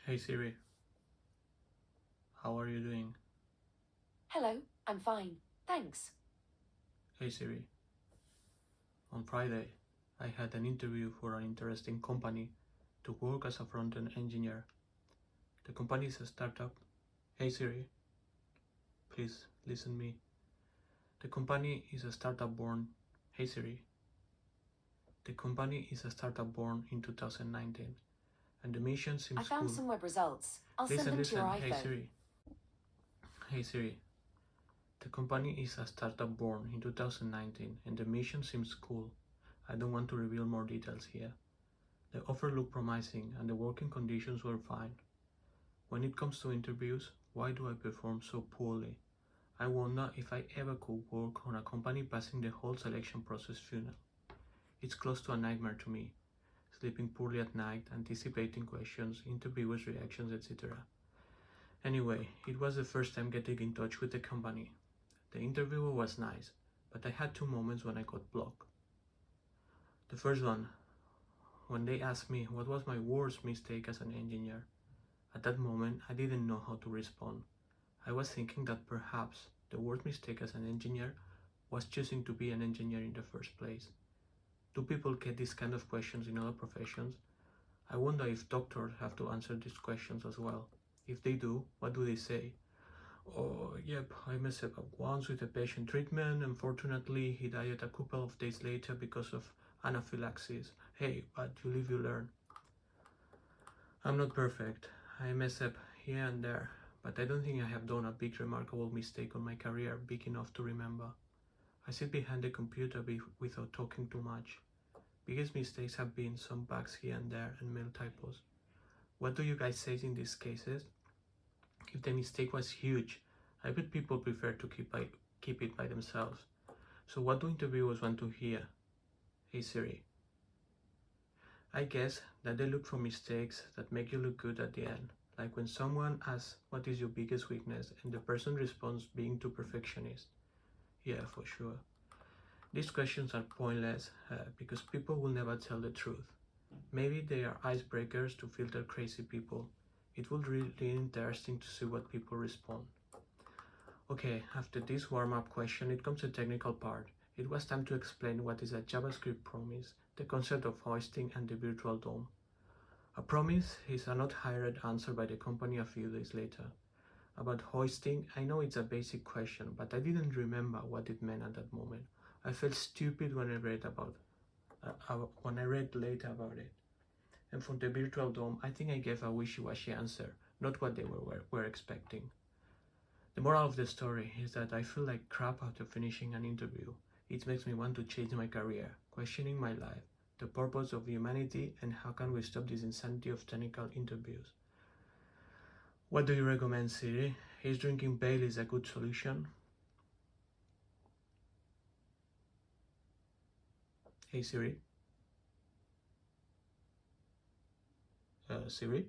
Hey Siri, how are you doing? Hello, I'm fine, thanks. Hey Siri, on Friday I had an interview for an interesting company to work as a front-end engineer. The company is a startup. Hey Siri, please listen me. The company is a startup born. Hey Siri, the company is a startup born in 2019 and the mission I seems found cool. some web results. I'll send Listen, them to your listen, hey iPhone. Siri. Hey Siri, the company is a startup born in 2019 and the mission seems cool. I don't want to reveal more details here. The offer looked promising and the working conditions were fine. When it comes to interviews, why do I perform so poorly? I wonder if I ever could work on a company passing the whole selection process funnel. It's close to a nightmare to me, sleeping poorly at night, anticipating questions, interviewers' reactions, etc. Anyway, it was the first time getting in touch with the company. The interviewer was nice, but I had two moments when I got blocked. The first one, when they asked me what was my worst mistake as an engineer. At that moment, I didn't know how to respond. I was thinking that perhaps the worst mistake as an engineer was choosing to be an engineer in the first place. Do people get these kind of questions in other professions? I wonder if doctors have to answer these questions as well. If they do, what do they say? Oh, yep, I messed up once with a patient treatment. Unfortunately, he died a couple of days later because of anaphylaxis. Hey, but you live, you learn. I'm not perfect. I mess up here and there, but I don't think I have done a big remarkable mistake on my career big enough to remember. I sit behind the computer without talking too much. Biggest mistakes have been some bugs here and there and mail typos. What do you guys say in these cases? If the mistake was huge, I bet people prefer to keep it by themselves. So what do interviewers want to hear? Hey Siri. I guess that they look for mistakes that make you look good at the end. Like when someone asks what is your biggest weakness and the person responds being too perfectionist. Yeah, for sure. These questions are pointless because people will never tell the truth. Maybe they are icebreakers to filter crazy people. It would really be interesting to see what people respond. Okay, after this warm-up question, it comes the technical part. It was time to explain what is a JavaScript promise, the concept of hoisting and the virtual DOM. A promise is a not hired answer by the company a few days later. About hoisting, I know it's a basic question, but I didn't remember what it meant at that moment. I felt stupid when I read later about it. And for the virtual DOM, I think I gave a wishy-washy answer, not what they were expecting. The moral of the story is that I feel like crap after finishing an interview. It makes me want to change my career, questioning my life, the purpose of humanity, and how can we stop this insanity of technical interviews. What do you recommend, Siri? Is drinking Baileys a good solution? Hey Siri? Siri?